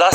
10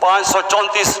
534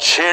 6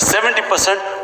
70%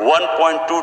1.2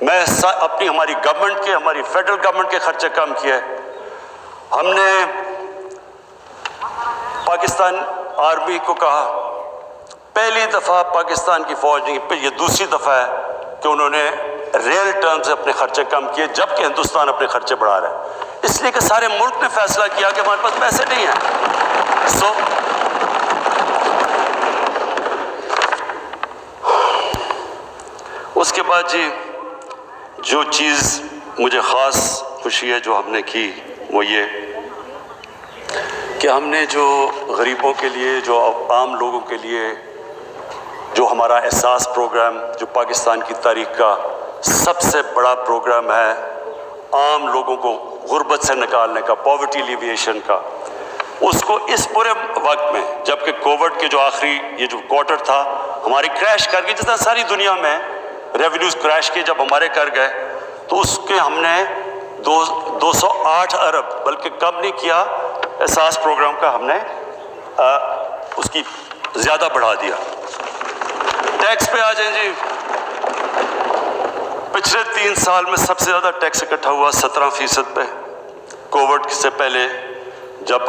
میں اپنی ہماری گورنمنٹ کے ہماری فیڈرل گورنمنٹ کے خرچے کم کیے. ہم نے پاکستان آرمی کو کہا, پہلی دفعہ پاکستان کی فوج نے, یہ دوسری دفعہ ہے کہ انہوں نے ریل ٹرم سے اپنے خرچے کم کیے, جبکہ ہندوستان اپنے خرچے بڑھا رہا ہے. اس لیے کہ سارے ملک نے فیصلہ کیا کہ ہمارے پاس پیسے نہیں ہیں. اس کے بعد جی جو چیز مجھے خاص خوشی ہے جو ہم نے کی وہ یہ کہ ہم نے جو غریبوں کے لیے, جو عام لوگوں کے لیے جو ہمارا احساس پروگرام, جو پاکستان کی تاریخ کا سب سے بڑا پروگرام ہے عام لوگوں کو غربت سے نکالنے کا, پاورٹی ایلیویشن کا, اس کو اس پورے وقت میں جبکہ کووڈ کے جو آخری یہ جو کوارٹر تھا ہماری کریش کر گئی, جس طرح ساری دنیا میں ریونیوز کریش کے جب ہمارے کر گئے, تو اس کے ہم نے 208 ارب بلکہ کم نہیں کیا, احساس پروگرام کا ہم نے اس کی زیادہ بڑھا دیا. ٹیکس پہ آ جائیں جی, پچھلے 3 سال میں سب سے زیادہ ٹیکس اکٹھا ہوا 17% پہ. کووڈ سے پہلے جب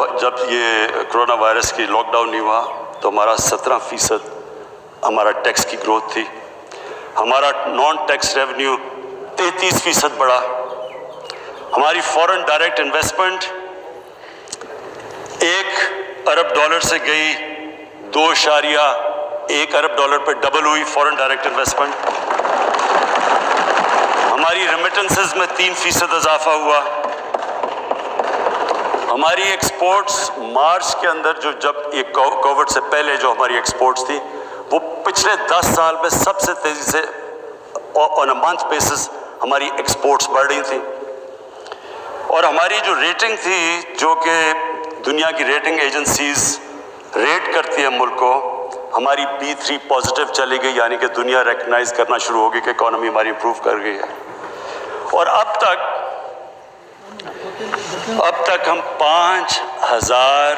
یہ کرونا وائرس کی لاک ڈاؤن نہیں ہوا تو ہمارا 17% ہمارا ٹیکس کی گروتھ تھی. ہمارا نان ٹیکس ریونیو 33% بڑھا. ہماری فورن ڈائریکٹ انویسٹمنٹ $1 ارب سے گئی 2.1 ارب پہ ڈبل ہوئی فورن ڈائریکٹ انویسٹمنٹ. ہماری ریمیٹنسز میں 3% اضافہ ہوا. ہماری ایکسپورٹس مارچ کے اندر جب یہ کووڈ سے پہلے جو ہماری ایکسپورٹس تھی وہ پچھلے 10 سال میں سب سے تیزی سے آن اے منتھ بیسس ہماری ایکسپورٹس بڑھ رہی تھی. اور ہماری جو ریٹنگ تھی, جو کہ دنیا کی ریٹنگ ایجنسیز ریٹ کرتی ہیں ملک کو, ہماری B3 پازیٹیو چلی گئی, یعنی کہ دنیا ریکگنائز کرنا شروع ہوگی کہ اکانومی ہماری امپروو کر گئی ہے. اور اب تک ہم 5,000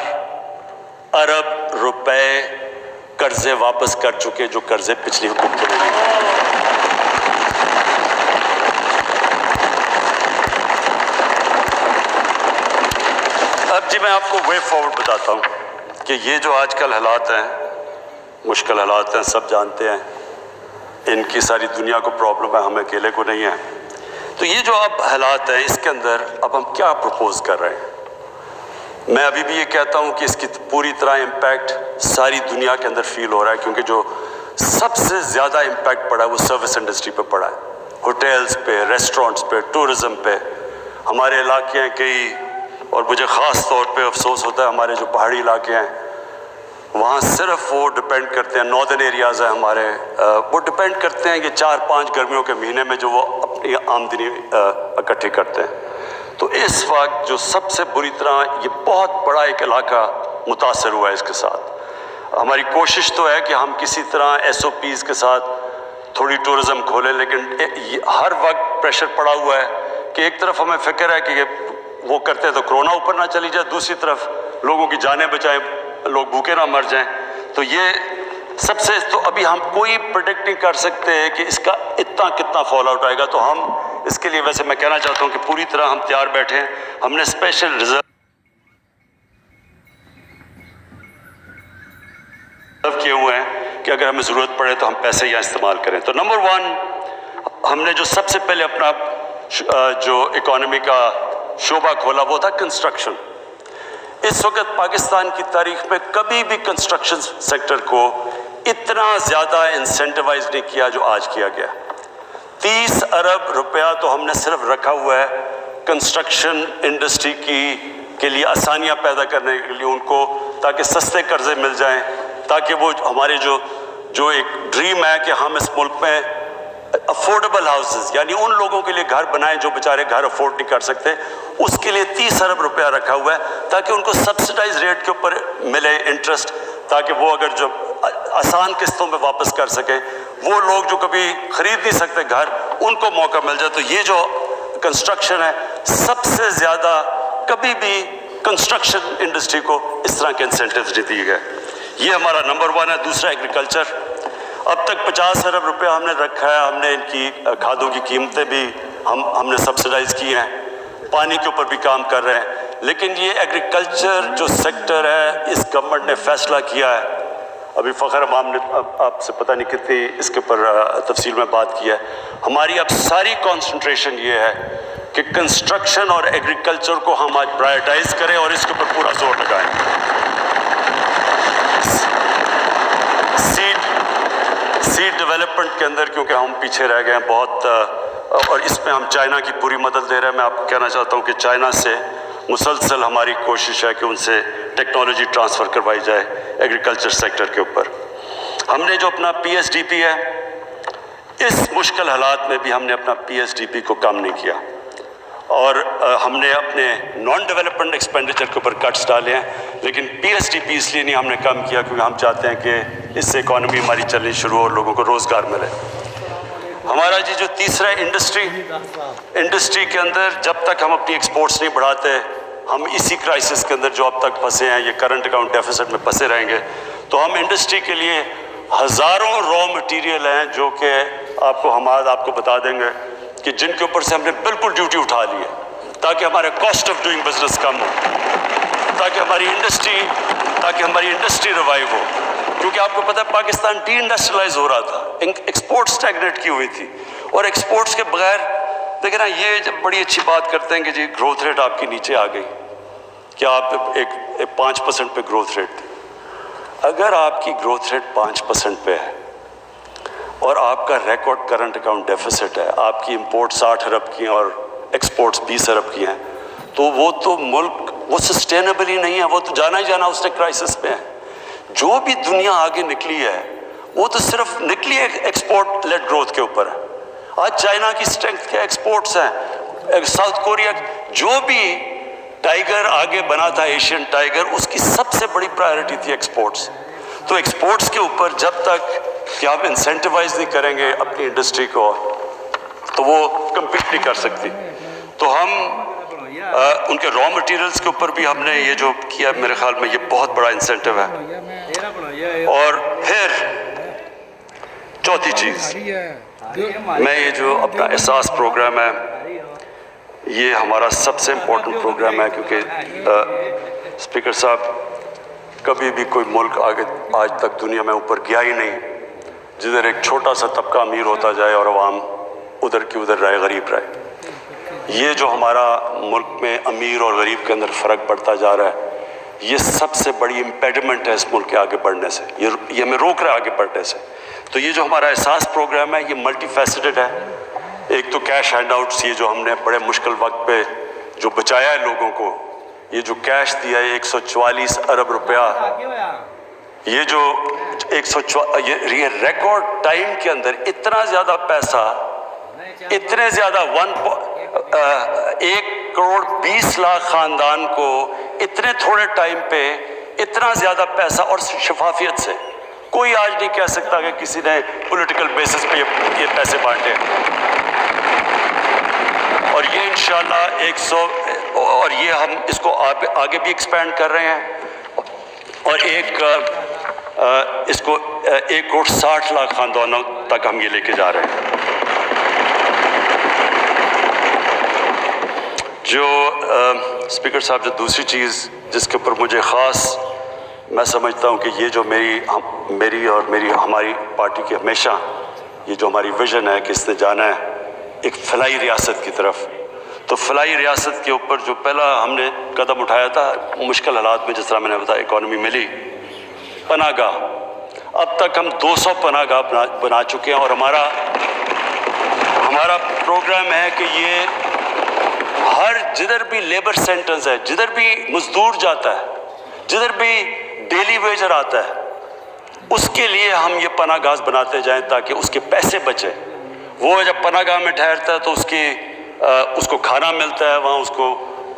ارب روپے قرضے واپس کر چکے, جو قرضے پچھلی حکومتوں نے لیے. اب جی میں آپ کو وے فارورڈ بتاتا ہوں کہ یہ جو آج کل حالات ہیں, مشکل حالات ہیں, سب جانتے ہیں, ان کی ساری دنیا کو پرابلم ہے, ہمیں اکیلے کو نہیں ہے. تو یہ جو اب حالات ہیں اس کے اندر اب ہم کیا پروپوز کر رہے ہیں, میں ابھی بھی یہ کہتا ہوں کہ اس کی پوری طرح امپیکٹ ساری دنیا کے اندر فیل ہو رہا ہے, کیونکہ جو سب سے زیادہ امپیکٹ پڑا ہے وہ سروس انڈسٹری پہ پڑا ہے, ہوٹلز پہ, ریسٹورنٹس پہ, ٹورزم پہ. ہمارے علاقے ہیں کئی, اور مجھے خاص طور پہ افسوس ہوتا ہے ہمارے جو پہاڑی علاقے ہیں وہاں صرف وہ ڈپینڈ کرتے ہیں, ناردرن ایریاز ہیں ہمارے, وہ ڈپینڈ کرتے ہیں کہ 4-5 گرمیوں کے مہینے میں جو وہ اپنی آمدنی اکٹھی کرتے ہیں. تو اس وقت جو سب سے بری طرح یہ بہت بڑا ایک علاقہ متاثر ہوا ہے اس کے ساتھ. ہماری کوشش تو ہے کہ ہم کسی طرح SOPs کے ساتھ تھوڑی ٹورزم کھولیں, لیکن ہر وقت پریشر پڑا ہوا ہے کہ ایک طرف ہمیں فکر ہے کہ وہ کرتے تو کرونا اوپر نہ چلی جائے, دوسری طرف لوگوں کی جانیں بچائیں, لوگ بھوکے نہ مر جائیں. تو یہ سب سے, تو ابھی ہم کوئی پریڈکٹ نہیں کر سکتے کہ اس کا اتنا کتنا فال آؤٹ آئے گا. تو ہم اس کے لیے ویسے میں کہنا چاہتا ہوں کہ پوری طرح ہم تیار بیٹھے ہیں. ہم نے اسپیشل ریزرو کیے ہوئے ہیں کہ اگر ہمیں ضرورت پڑے تو ہم پیسے یہاں استعمال کریں. تو نمبر 1 ہم نے جو سب سے پہلے اپنا جو اکانومی کا شعبہ کھولا وہ تھا کنسٹرکشن. اس وقت پاکستان کی تاریخ میں کبھی بھی کنسٹرکشن سیکٹر کو اتنا زیادہ انسینٹیوائز نہیں کیا جو آج کیا گیا. 30 ارب روپیہ تو ہم نے صرف رکھا ہوا ہے کنسٹرکشن انڈسٹری کے لیے آسانیاں پیدا کرنے کے لیے, ان کو تاکہ سستے قرضے مل جائیں, تاکہ وہ ہمارے جو ایک ڈریم ہے کہ ہم اس ملک میں افورڈیبل ہاؤسز, یعنی ان لوگوں کے لیے گھر بنائیں جو بیچارے گھر افورڈ نہیں کر سکتے, اس کے لیے 30 ارب روپیہ رکھا ہوا ہے تاکہ ان کو سبسڈائز ریٹ کے اوپر ملے انٹرسٹ, تاکہ وہ اگر جو آسان قسطوں میں واپس کر سکیں, وہ لوگ جو کبھی خرید نہیں سکتے گھر, ان کو موقع مل جائے. تو یہ جو کنسٹرکشن ہے سب سے زیادہ کبھی بھی کنسٹرکشن انڈسٹری کو اس طرح کے انسینٹیوز نہیں دیے گئے. یہ ہمارا نمبر 1 ہے. دوسرا ایگریکلچر. اب تک 50 ارب روپے ہم نے رکھا ہے. ہم نے ان کی کھادوں کی قیمتیں بھی ہم نے سبسڈائز کی ہیں, پانی کے اوپر بھی کام کر رہے ہیں. لیکن یہ ایگریکلچر جو سیکٹر ہے, اس گورنمنٹ نے فیصلہ کیا ہے, ابھی فخر امام نے آپ سے پتہ نہیں کتنی اس کے اوپر تفصیل میں بات کی ہے, ہماری اب ساری کانسنٹریشن یہ ہے کہ کنسٹرکشن اور ایگریکلچر کو ہم آج پرائیورٹائز کریں اور اس کے اوپر پورا زور لگائیں. سیڈ ڈیولپمنٹ کے اندر کیونکہ ہم پیچھے رہ گئے ہیں بہت, اور اس میں ہم چائنا کی پوری مدد دے رہے ہیں. میں آپ کو کہنا چاہتا ہوں کہ چائنا سے مسلسل ہماری کوشش ہے کہ ان سے ٹیکنالوجی ٹرانسفر کروائی جائے ایگریکلچر سیکٹر کے اوپر. ہم نے جو اپنا پی ایس ڈی پی ہے, اس مشکل حالات میں بھی ہم نے اپنا پی ایس ڈی پی کو کم نہیں کیا, اور ہم نے اپنے نان ڈیولپمنٹ ایکسپینڈیچر کے اوپر کٹس ڈالے ہیں. لیکن پی ایس ڈی پی اس لیے نہیں ہم نے کم کیا کیونکہ ہم چاہتے ہیں کہ اس سے اکانومی ہماری چلنی شروع ہو اور لوگوں کو روزگار ملے. ہمارا جو تیسرا انڈسٹری کے اندر جب تک ہم اپنی ایکسپورٹس نہیں بڑھاتے, ہم اسی کرائسس کے اندر جو اب تک پھنسے ہیں, یہ کرنٹ اکاؤنٹ ڈیفیسٹ میں پھنسے رہیں گے. تو ہم انڈسٹری کے لیے ہزاروں را مٹیریل ہیں جو کہ آپ کو بتا دیں گے کہ جن کے اوپر سے ہم نے بالکل ڈیوٹی اٹھا لی ہے تاکہ ہمارے کاسٹ آف ڈوئنگ بزنس کم ہو, تاکہ ہماری انڈسٹری ریوائیو ہو. کیونکہ آپ کو پتہ ہے پاکستان ڈی انڈسٹریلائز ہو رہا تھا, ایکسپورٹ اسٹیگنیٹ کی ہوئی تھی, اور ایکسپورٹس کے بغیر دیکھیں نا, یہ جب بڑی اچھی بات کرتے ہیں کہ جی گروتھ ریٹ آپ کی نیچے آ گئی, کہ آپ ایک 5% پہ گروتھ ریٹ تھی. اگر آپ کی گروتھ ریٹ 5% پہ ہے اور آپ کا ریکارڈ کرنٹ اکاؤنٹ ڈیفیسٹ ہے, آپ کی امپورٹ 60 ارب کی ہیں اور ایکسپورٹس 20 ارب کی ہیں, تو وہ تو ملک وہ سسٹینیبل ہی نہیں ہے, وہ تو جانا ہی جانا اس نے کرائسس پہ ہے. جو بھی دنیا آگے نکلی ہے وہ تو صرف نکلی ایکسپورٹ لیڈ گروتھ کے اوپر ہے. آج چائنا کی اسٹرینتھ کے ایکسپورٹس ہیں, ساؤتھ کوریا, جو بھی ٹائیگر آگے بنا تھا ایشین ٹائیگر, اس کی سب سے بڑی پرائیورٹی تھی ایکسپورٹس. تو ایکسپورٹس کے اوپر جب تک کہ آپ انسینٹیوائز نہیں کریں گے اپنی انڈسٹری کو, تو وہ کمپیٹ نہیں کر سکتی. تو ہم ان کے را مٹیریلز کے اوپر بھی ہم نے یہ جو کیا, میرے خیال میں یہ بہت بڑا انسینٹیو ہے. اور پھر چوتھی چیز, میں یہ جو اپنا احساس پروگرام ہے, یہ ہمارا سب سے امپورٹنٹ پروگرام ہے, کیونکہ اسپیکر صاحب کبھی بھی کوئی ملک آج تک دنیا میں اوپر گیا ہی نہیں جدھر ایک چھوٹا سا طبقہ امیر ہوتا جائے اور عوام ادھر کی ادھر رہے, غریب رہے. یہ جو ہمارا ملک میں امیر اور غریب کے اندر فرق بڑھتا جا رہا ہے, یہ سب سے بڑی امپیڈمنٹ ہے اس ملک کے آگے بڑھنے سے, یہ ہمیں روک رہا ہے آگے بڑھنے سے. تو یہ جو ہمارا احساس پروگرام ہے یہ ملٹی فیسٹڈ ہے. ایک تو کیش ہینڈ آؤٹس, یہ جو ہم نے بڑے مشکل وقت پہ جو بچایا ہے لوگوں کو, یہ جو کیش دیا ہے 144 ارب روپیہ, یہ جو یہ ریکارڈ ٹائم کے اندر اتنا زیادہ پیسہ, اتنے زیادہ 1 کروڑ 20 لاکھ خاندان کو اتنے تھوڑے ٹائم پہ اتنا زیادہ پیسہ اور شفافیت سے. کوئی آج نہیں کہہ سکتا کہ کسی نے پولیٹیکل بیسس پہ یہ پیسے بانٹے. اور یہ انشاءاللہ 100, اور یہ ہم اس کو آگے بھی ایکسپینڈ کر رہے ہیں, اور اس کو 1 کروڑ 60 لاکھ خاندانوں تک ہم یہ لے کے جا رہے ہیں. جو اسپیکر صاحب, جو دوسری چیز جس کے اوپر مجھے خاص میں سمجھتا ہوں کہ یہ جو میری اور ہماری پارٹی کی ہمیشہ یہ جو ہماری ویژن ہے کہ اس نے جانا ہے ایک فلاحی ریاست کی طرف. تو فلاحی ریاست کے اوپر جو پہلا ہم نے قدم اٹھایا تھا مشکل حالات میں, جس طرح میں نے بتایا اکانومی ملی, پناہ گاہ. اب تک ہم 200 پناہ گاہ بنا چکے ہیں, اور ہمارا پروگرام ہے کہ یہ جدھر بھی لیبر سینٹرز ہے, جدھر بھی مزدور جاتا ہے, جدھر بھی ڈیلی ویجر آتا ہے, اس کے لیے ہم یہ پناہ گاہ بناتے جائیں تاکہ اس کے پیسے بچے. وہ جب پناہ گاہ میں ٹھہرتا ہے تو اس کو کھانا ملتا ہے, وہاں اس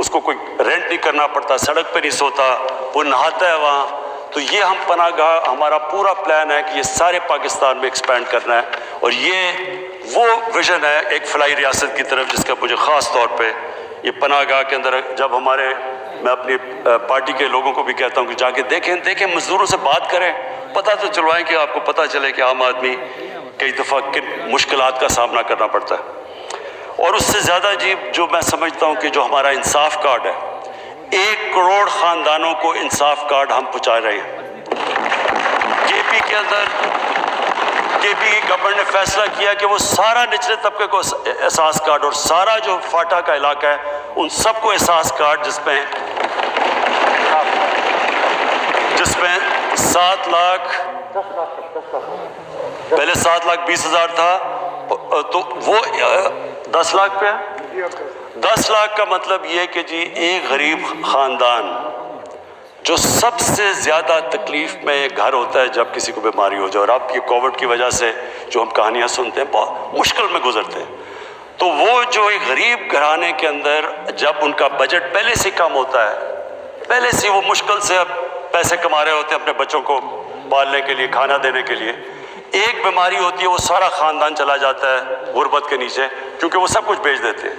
کو کوئی رینٹ نہیں کرنا پڑتا, سڑک پہ نہیں سوتا, وہ نہاتا ہے وہاں. تو یہ ہم پناہ گاہ, ہمارا پورا پلان ہے کہ یہ سارے پاکستان میں ایکسپینڈ کرنا ہے, اور یہ وہ ویژن ہے ایک فلاحی ریاست کی طرف جس کا مجھے خاص طور پہ یہ پناہ گاہ کے اندر جب ہمارے میں اپنی پارٹی کے لوگوں کو بھی کہتا ہوں کہ جا کے دیکھیں مزدوروں سے بات کریں، پتہ تو چلوائیں کہ آپ کو پتہ چلے کہ عام آدمی کئی دفعہ کن مشکلات کا سامنا کرنا پڑتا ہے۔ اور اس سے زیادہ عجیب جو میں سمجھتا ہوں کہ جو ہمارا انصاف کارڈ ہے، 1 کروڑ خاندانوں کو انصاف کارڈ ہم پہنچا رہے ہیں۔ کے پی کے اندر کے پی گورنمنٹ نے فیصلہ کیا کہ وہ سارا نچلے طبقے کو احساس کارڈ اور سارا جو فاٹا کا علاقہ ہے ان سب کو احساس کارڈ، جس میں 7 لاکھ، پہلے 7,20,000 تھا تو وہ 10 لاکھ پہ ہے۔ 10 لاکھ کا مطلب یہ کہ جی ایک غریب خاندان جو سب سے زیادہ تکلیف میں گھر ہوتا ہے جب کسی کو بیماری ہو جائے، اور اب یہ کووڈ کی وجہ سے جو ہم کہانیاں سنتے ہیں بہت مشکل میں گزرتے ہیں، تو وہ جو ایک غریب گھرانے کے اندر جب ان کا بجٹ پہلے سے کم ہوتا ہے، پہلے سے وہ مشکل سے اب پیسے کما رہے ہوتے ہیں اپنے بچوں کو پالنے کے لیے، کھانا دینے کے لیے، ایک بیماری ہوتی ہے وہ سارا خاندان چلا جاتا ہے غربت کے نیچے، کیونکہ وہ سب کچھ بیچ دیتے ہیں۔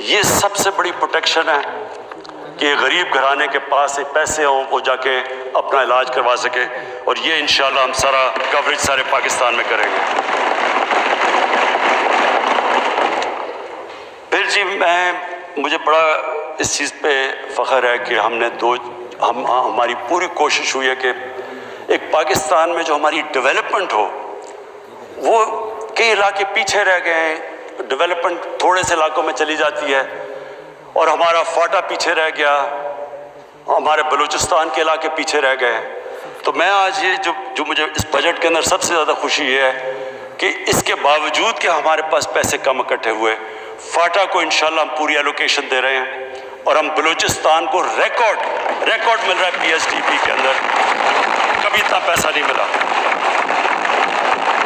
یہ سب سے بڑی پروٹیکشن ہے کہ غریب گھرانے کے پاس پیسے ہوں، وہ جا کے اپنا علاج کروا سکے، اور یہ انشاءاللہ ہم سارا کوریج سارے پاکستان میں کریں گے۔ پھر جی مجھے بڑا اس چیز پہ فخر ہے کہ ہماری پوری کوشش ہوئی ہے کہ ایک پاکستان میں جو ہماری ڈیولپمنٹ ہو، وہ کئی علاقے پیچھے رہ گئے ہیں، ڈیولپمنٹ تھوڑے سے علاقوں میں چلی جاتی ہے، اور ہمارا فاٹا پیچھے رہ گیا، ہمارے بلوچستان کے علاقے پیچھے رہ گئے۔ تو میں آج یہ جو مجھے اس بجٹ کے اندر سب سے زیادہ خوشی یہ ہے کہ اس کے باوجود کہ ہمارے پاس پیسے کم اکٹھے ہوئے، فاٹا کو انشاءاللہ ہم پوری ایلوکیشن دے رہے ہیں، اور ہم بلوچستان کو ریکارڈ مل رہا ہے پی ایس ڈی پی کے اندر، کبھی اتنا پیسہ نہیں ملا۔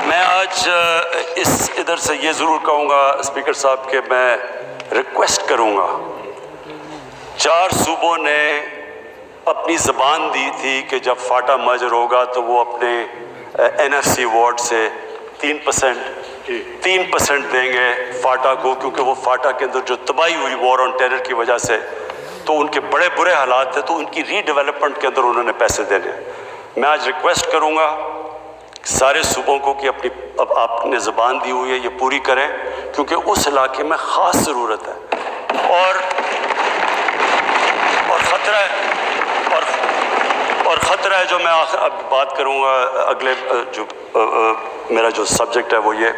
میں آج ادھر سے یہ ضرور کہوں گا اسپیکر صاحب کہ میں ریکویسٹ کروں گا، 4 صوبوں نے اپنی زبان دی تھی کہ جب فاٹا مرجر ہوگا تو وہ اپنے این ایف سی وارڈ سے 3% دیں گے فاٹا کو، کیونکہ وہ فاٹا کے اندر جو تباہی ہوئی وار آن ٹیرر کی وجہ سے، تو ان کے بڑے برے حالات تھے، تو ان کی ری ڈیولپمنٹ کے اندر انہوں نے پیسے دینے۔ میں آج ریکویسٹ کروں گا سارے صوبوں کو کہ اب آپ نے زبان دی ہوئی ہے یہ پوری کریں، کیونکہ اس علاقے میں خاص ضرورت ہے، اور خطرہ ہے جو میں اب بات کروں گا اگلے جو میرا جو سبجیکٹ ہے وہ یہ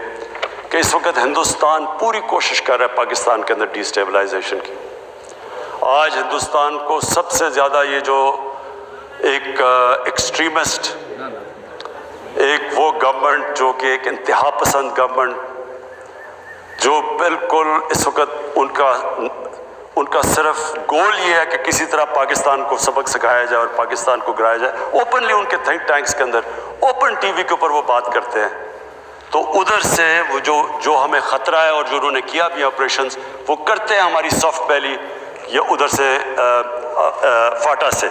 کہ اس وقت ہندوستان پوری کوشش کر رہا ہے پاکستان کے اندر ڈی اسٹیبلائزیشن کی۔ آج ہندوستان کو سب سے زیادہ یہ جو ایک ایکسٹریمسٹ، ایک وہ گورنمنٹ جو کہ ایک انتہا پسند گورنمنٹ، جو بالکل اس وقت ان کا صرف گول یہ ہے کہ کسی طرح پاکستان کو سبق سکھایا جائے اور پاکستان کو گرایا جائے۔ اوپنلی ان کے تھنک ٹینکس کے اندر اوپن ٹی وی کے اوپر وہ بات کرتے ہیں، تو ادھر سے وہ جو ہمیں خطرہ ہے اور جو انہوں نے کیا بھی آپریشنز وہ کرتے ہیں ہماری سافٹ ویلی یا ادھر سے فاٹا سے۔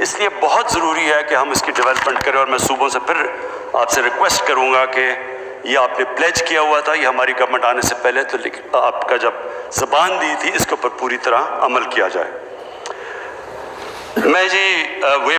اس لیے بہت ضروری ہے کہ ہم اس کی ڈیولپمنٹ کریں، اور میں صوبوں سے پھر آپ سے ریکویسٹ کروں گا کہ یہ آپ نے پلیج کیا ہوا تھا، یہ ہماری گورنمنٹ آنے سے پہلے، تو آپ کا جب زبان دی تھی اس کے اوپر پوری طرح عمل کیا جائے۔ میں جی